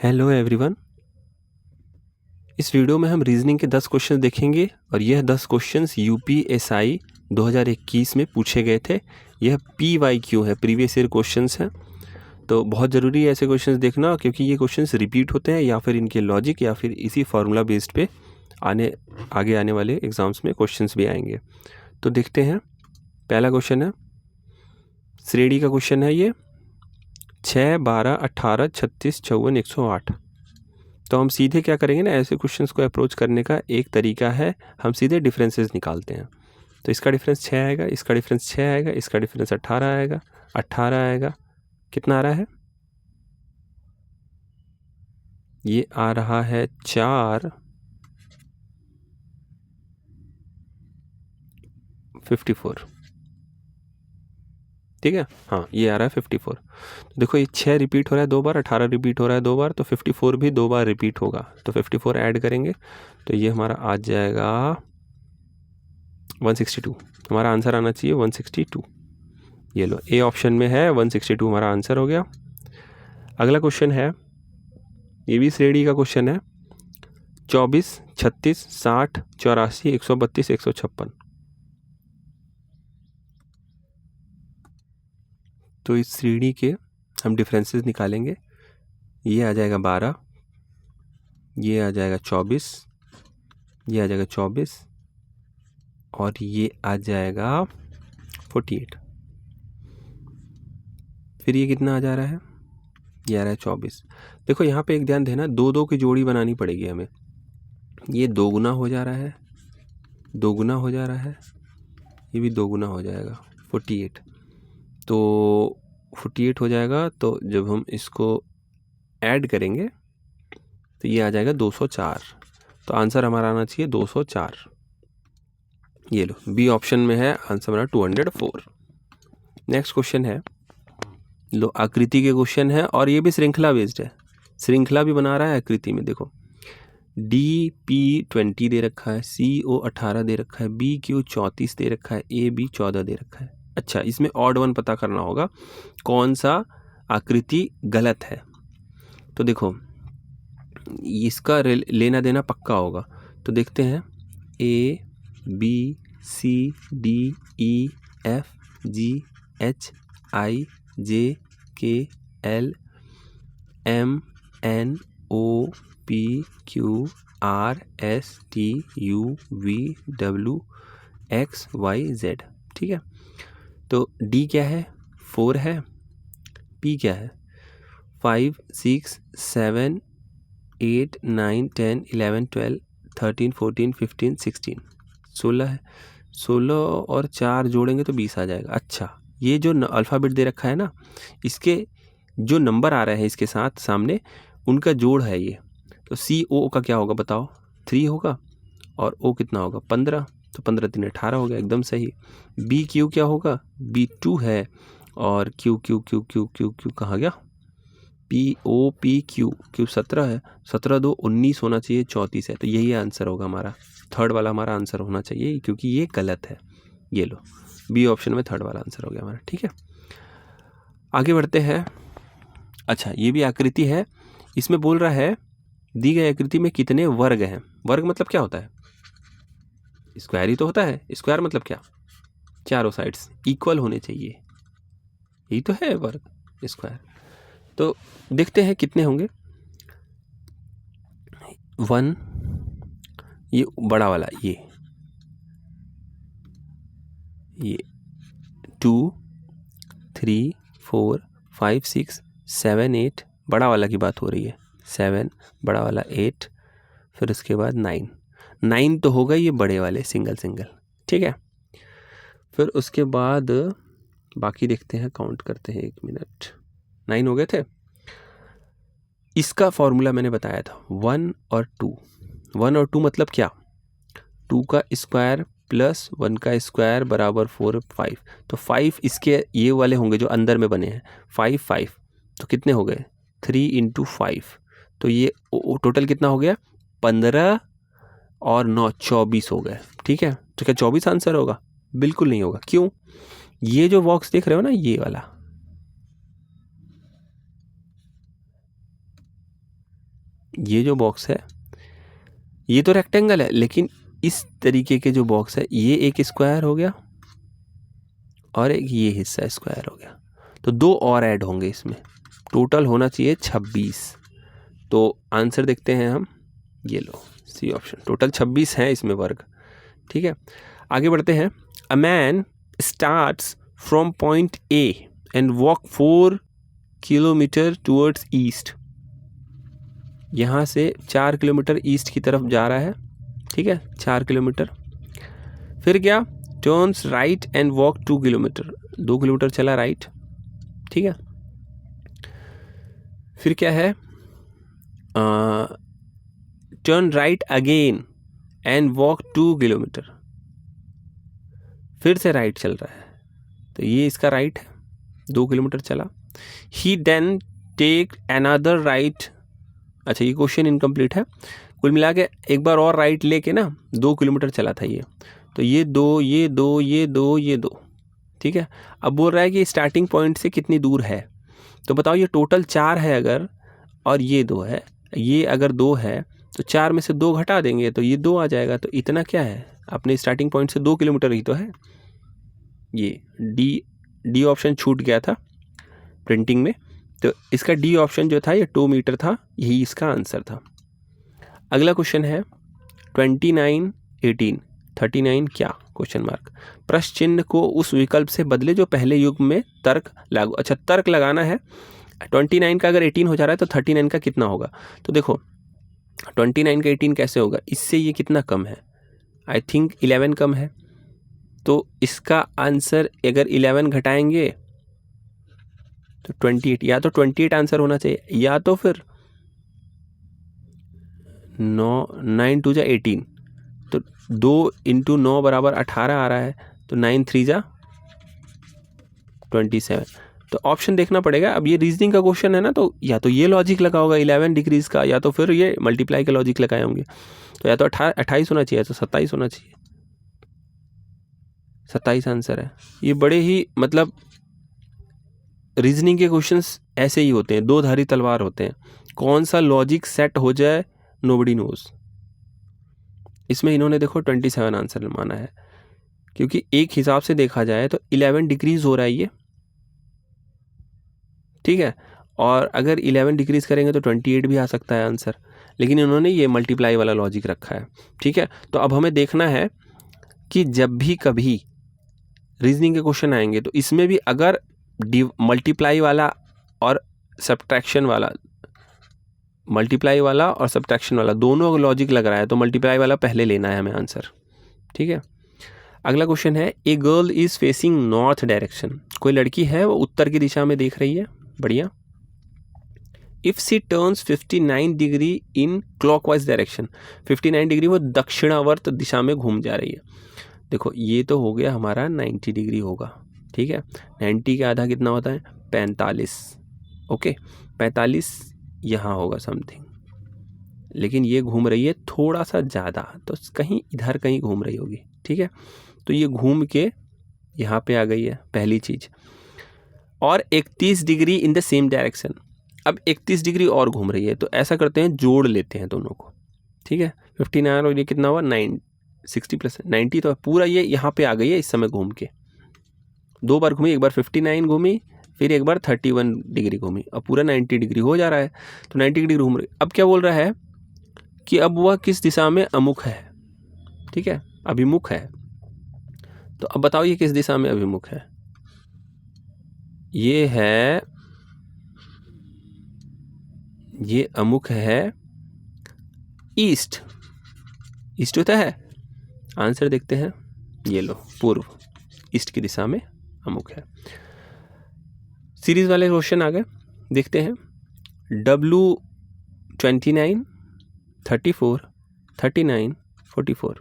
Hello everyone. इस video में हम रीजनिंग के 10 क्वेश्चन देखेंगे और यह 10 क्वेश्चंस यूपीएसआई 2021 में पूछे गए थे। यह PYQ है, प्रीवियस ईयर क्वेश्चंस हैं। तो बहुत ज़रूरी है ऐसे क्वेश्चंस देखना, क्योंकि ये क्वेश्चंस रिपीट होते हैं या फिर इनके लॉजिक या फिर इसी फार्मूला बेस्ड पे आगे आने वाले एग्जाम्स में क्वेश्चंस भी आएंगे। तो देखते हैं। पहला क्वेश्चन है, श्रेणी का क्वेश्चन है ये, 6, 12, 18, 36, 54, 108। तो हम सीधे क्या करेंगे ना, ऐसे क्वेश्चंस को अप्रोच करने का एक तरीका है, हम सीधे डिफरेंसेस निकालते हैं। तो इसका डिफरेंस 6 आएगा, इसका डिफरेंस 6 आएगा, इसका डिफरेंस 18 आएगा, 18 आएगा। कितना आ रहा है? ये आ रहा है 4, 54। ठीक है, हाँ ये आ रहा है 54। तो देखो ये 6 रिपीट हो रहा है 2 बार, 18 रिपीट हो रहा है 2 बार, तो 54 भी 2 बार रिपीट होगा। तो 54 ऐड करेंगे तो ये हमारा आ जाएगा 162। हमारा आंसर आना चाहिए 162। ये लो, ए ऑप्शन में है 162, हमारा आंसर हो गया। अगला क्वेश्चन है, ये भी श्रेणी का क्वेश्चन है, 24, 36, 60, 84, 132, 156। तो इस श्रेणी के हम डिफरेंसेस निकालेंगे। ये आ जाएगा 12, ये आ जाएगा 24, ये आ जाएगा 24 और ये आ जाएगा 48। फिर ये कितना आ जा रहा है? ये आ रहा है 24। देखो यहाँ पे एक ध्यान देना, 2 की जोड़ी बनानी पड़ेगी हमें। ये 2 गुना हो जा रहा है, 2 गुना हो जा रहा है, ये भी 2 गुना हो जाएगा 48। तो 48 हो जाएगा। तो जब हम इसको ऐड करेंगे तो ये आ जाएगा 204। तो आंसर हमारा आना चाहिए 204। ये लो, बी ऑप्शन में है आंसर हमारा 204। नेक्स्ट क्वेश्चन है, लो आकृति के क्वेश्चन है और ये भी श्रृंखला बेस्ड है। श्रृंखला भी बना रहा है आकृति में। देखो DP20 दे रखा है, CO 18 दे रखा है, BQ 34 दे रखा है, AB 14 दे रखा है। अच्छा, इसमें ऑड वन पता करना होगा, कौन सा आकृति गलत है। तो देखो इसका लेना देना पक्का होगा। तो देखते हैं, A B C D E F G H I J K L M N O P Q R S T U V W X Y Z। ठीक है, तो D क्या है? 4 है। P क्या है? 5, 6, 7, 8, 9, 10, 11, 12, 13, 14, 15, 16, 16 है। 16 और 4 जोड़ेंगे तो 20 आ जाएगा। अच्छा, ये जो अल्फ़ाबेट दे रखा है ना, इसके जो नंबर आ रहे हैं इसके साथ सामने, उनका जोड़ है ये। तो CO का क्या होगा बताओ? 3 होगा और O कितना होगा? 15। तो 15 3 18 हो गया, एकदम सही। BQ क्या होगा? B2 है और Q कहाँ गया? POPQ 17 है। 17 2 19 होना चाहिए, 34 है। तो यही आंसर होगा हमारा, थर्ड वाला हमारा आंसर होना चाहिए, क्योंकि ये गलत है। ये लो, बी ऑप्शन में थर्ड वाला आंसर हो गया हमारा। ठीक है, आगे बढ़ते हैं। अच्छा, ये भी आकृति है, इसमें बोल रहा है दी गई आकृति में कितने वर्ग हैं। वर्ग मतलब क्या होता है? स्क्वायर ही तो होता है। स्क्वायर मतलब क्या? चारों साइड्स इक्वल होने चाहिए, यही तो है वर्ग, स्क्वायर। तो देखते हैं कितने होंगे। 1, ये बड़ा वाला, ये 2, 3, 4, 5, 6, 7, 8, बड़ा वाला की बात हो रही है। 7 बड़ा वाला, 8, फिर उसके बाद 9 तो होगा ये बड़े वाले सिंगल। ठीक है, फिर उसके बाद बाकी देखते हैं, काउंट करते हैं, 1 मिनट। 9 हो गए थे। इसका फॉर्मूला मैंने बताया था 1 और 2। 1 और 2 मतलब क्या? 2 का स्क्वायर प्लस 1 का स्क्वायर बराबर 4, 5। तो 5 इसके ये वाले होंगे जो अंदर में बने हैं। 5 तो कितने हो गए? 3 × 5। तो ये टोटल कितना हो गया? 15 और 9 24 हो गए। ठीक है, तो क्या 24 आंसर होगा? बिल्कुल नहीं होगा। क्यों? ये जो बॉक्स देख रहे हो ना, ये वाला, ये जो बॉक्स है ये तो रेक्टेंगल है, लेकिन इस तरीके के जो बॉक्स है ये एक स्क्वायर हो गया और एक ये हिस्सा स्क्वायर हो गया, तो 2 और ऐड होंगे इसमें, टोटल होना चाहिए 26। तो आंसर देखते हैं हम, ये लो सी ऑप्शन, टोटल 26 हैं इसमें वर्ग। ठीक है, आगे बढ़ते हैं। A man starts from point A and walk 4 kilometre towards east. यहाँ से 4 किलोमीटर ईस्ट की तरफ जा रहा है। ठीक है, 4 किलोमीटर। फिर क्या, turns right and walk 2 kilometre, 2 kilometre चला राइट। ठीक है, फिर क्या है, turn right again and walk 2 kilometre, फिर से राइट चल रहा है, तो ये इसका राइट है, 2 किलोमीटर चला। ही देन टेक अनदर राइट। अच्छा, ये क्वेश्चन इनकम्प्लीट है, कुल मिला के एक बार और राइट लेके ना 2 किलोमीटर चला था ये, तो ये 2 ये 2 ये 2 ये 2। ठीक है, अब बोल रहा है कि स्टार्टिंग पॉइंट से कितनी दूर है, तो बताओ ये टोटल 4 है अगर, और ये 2 है, ये अगर 2 है तो 4 में से 2 घटा देंगे तो ये 2 आ जाएगा, तो इतना क्या है, अपने स्टार्टिंग पॉइंट से 2 किलोमीटर ही तो है। ये डी ऑप्शन छूट गया था प्रिंटिंग में, तो इसका डी ऑप्शन जो था ये 2 मीटर था, यही इसका आंसर था। अगला क्वेश्चन है 29 18 39 क्या क्वेश्चन मार्क, प्रश्न चिन्ह को उस विकल्प से बदले जो पहले युग में तर्क लागू। अच्छा, तर्क लगाना है। 29 का अगर 18 हो जा रहा है तो 39 का कितना होगा, तो देखो 29 का 18 कैसे होगा, इससे ये कितना कम है, आई थिंक 11 कम है, तो इसका आंसर अगर 11 घटाएंगे तो 28, या तो 28 आंसर होना चाहिए, या तो फिर 9 2 जा 18, तो 2 × 9 = 18 आ रहा है, तो 9 3 जा 27, तो ऑप्शन देखना पड़ेगा। अब ये रीजनिंग का क्वेश्चन है ना, तो या तो ये लॉजिक लगा होगा 11 डिग्रीज का, या तो फिर ये मल्टीप्लाई का लॉजिक लगाए होंगे, तो या तो 28 होना चाहिए, तो 27 होना चाहिए, 27 आंसर है। ये बड़े ही मतलब रीजनिंग के क्वेश्चंस ऐसे ही होते हैं, 2 धारी तलवार होते हैं, कौन सा लॉजिक सेट हो जाए नोबडी नोज। इसमें इन्होंने देखो 27 आंसर माना है, क्योंकि एक हिसाब से देखा जाए तो 11 डिग्रीज हो रहा है ये। ठीक है, और अगर 11 डिक्रीज करेंगे तो 28 भी आ सकता है आंसर, लेकिन इन्होंने ये मल्टीप्लाई वाला लॉजिक रखा है। ठीक है, तो अब हमें देखना है कि जब भी कभी रीजनिंग के क्वेश्चन आएंगे तो इसमें भी अगर मल्टीप्लाई वाला और सब्ट्रैक्शन वाला दोनों लॉजिक लग रहा है, तो मल्टीप्लाई वाला पहले लेना है हमें आंसर। ठीक है, अगला क्वेश्चन है, a girl is facing north direction. कोई लड़की है वो उत्तर की दिशा में देख रही है, बढ़िया। If she turns 59 degree in clockwise direction, 59 degree वो दक्षिणावर्त दिशा में घूम जा रही है। देखो ये तो हो गया हमारा 90 डिग्री होगा। ठीक है, 90 का आधा कितना होता है, 45। ओके, 45 यहाँ होगा समथिंग, लेकिन ये घूम रही है थोड़ा सा ज़्यादा, तो कहीं इधर कहीं घूम रही होगी। ठीक है, तो ये घूम के यहाँ पे आ गई है पहली चीज़, और 31 degree in the same direction. अब 31 डिग्री और घूम रही है, तो ऐसा करते हैं जोड़ लेते हैं दोनों को। ठीक है, 59 और ये कितना हुआ 9, 60 + 90, तो पूरा ये यहाँ पे आ गई है इस समय घूम के। 2 बार घूमी, एक बार 59 घूमी, फिर एक बार 31 डिग्री घूमी, अब पूरा 90 डिग्री हो जा रहा है, तो 90 डिग्री घूम रही। अब क्या बोल रहा है कि अब वह किस दिशा में अमुख है। ठीक है, अभिमुख है, तो अब बताओ ये किस दिशा में अभिमुख है। ये अमुख है ईस्ट, ईस्ट होता है। आंसर देखते हैं, ये लो पूर्व, ईस्ट की दिशा में अमुख है। सीरीज वाले क्वेश्चन आ गए, देखते हैं। W29 34 39 44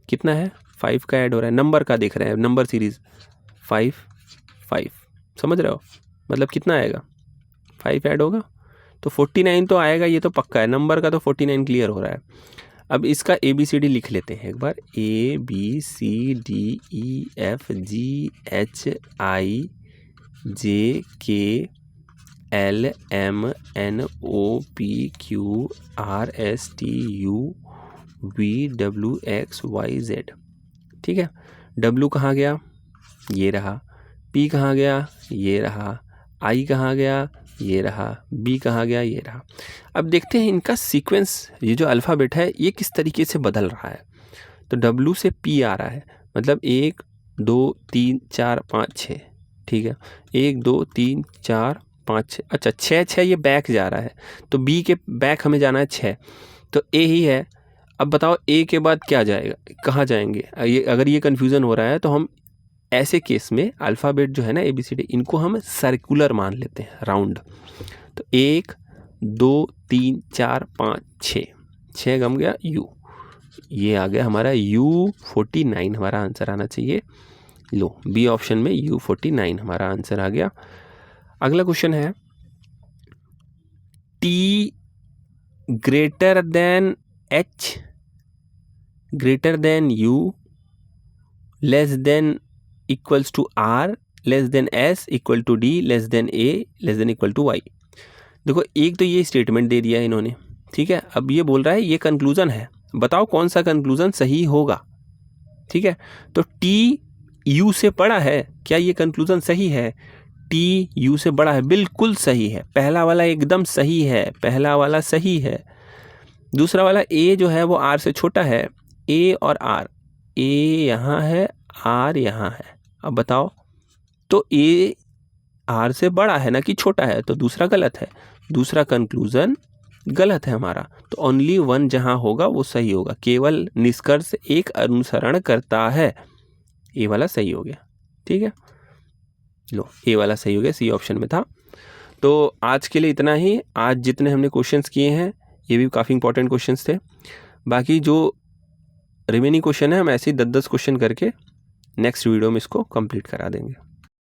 कितना है, 5 का ऐड हो रहा है, नंबर का देख रहे हैं, नंबर सीरीज 5 5, समझ रहे हो, मतलब कितना आएगा, 5 ऐड होगा तो 49 तो आएगा, ये तो पक्का है, नंबर का तो 49 क्लियर हो रहा है। अब इसका ABCD लिख लेते हैं एक बार, ABCDEFGHIJK LMNOPQRSTUVWXYZ। ठीक है, W कहाँ गया, ये रहा। P कहाँ गया, ये रहा। I कहाँ गया, ये रहा। B कहाँ गया, ये रहा। अब देखते हैं इनका सीक्वेंस, ये जो अल्फ़ाबेट है ये किस तरीके से बदल रहा है। तो W से P आ रहा है, मतलब 1 2 3 4 5 6। ठीक है, 1 2 3 4 5 6, अच्छा 6 ये बैक जा रहा है, तो B के बैक हमें जाना है 6, तो A ही है। अब बताओ A के बाद क्या जाएगा, कहाँ जाएंगे। ये अगर ये कन्फ्यूज़न हो रहा है तो हम ऐसे केस में अल्फ़ाबेट जो है ना ABCD, इनको हम सर्कुलर मान लेते हैं, राउंड। तो 1 2 3 4 5 6 गम गया U, ये आ गया हमारा U49 हमारा आंसर आना चाहिए। लो, बी ऑप्शन में U49 हमारा आंसर आ गया। अगला क्वेश्चन है T greater than H greater than U less than equals to R less than S equal to D less than A less than equal to Y। देखो, एक तो ये statement दे दिया है इन्होंने, ठीक है। अब ये बोल रहा है ये कंक्लूजन है, बताओ कौन सा कंक्लूजन सही होगा। ठीक है, तो T U से बड़ा है, क्या ये कंक्लूजन सही है। T U से बड़ा है, बिल्कुल सही है, पहला वाला एकदम सही है, पहला वाला सही है। दूसरा वाला A जो है वो R से छोटा है, A और R, A यहाँ है, R यहाँ है। अब बताओ, तो A R से बड़ा है ना कि छोटा है, तो दूसरा गलत है, दूसरा कंक्लूजन गलत है हमारा। तो ओनली वन जहाँ होगा वो सही होगा, केवल निष्कर्ष एक अनुसरण करता है। ए वाला सही हो गया। ठीक है, लो ए वाला सही हो गया, सी ऑप्शन में था। तो आज के लिए इतना ही। आज जितने हमने क्वेश्चंस किए हैं ये भी काफ़ी इंपॉर्टेंट क्वेश्चंस थे। बाकी जो रिमेनिंग क्वेश्चन है हम ऐसे ही 10-10 क्वेश्चन करके नेक्स्ट वीडियो में इसको कंप्लीट करा देंगे।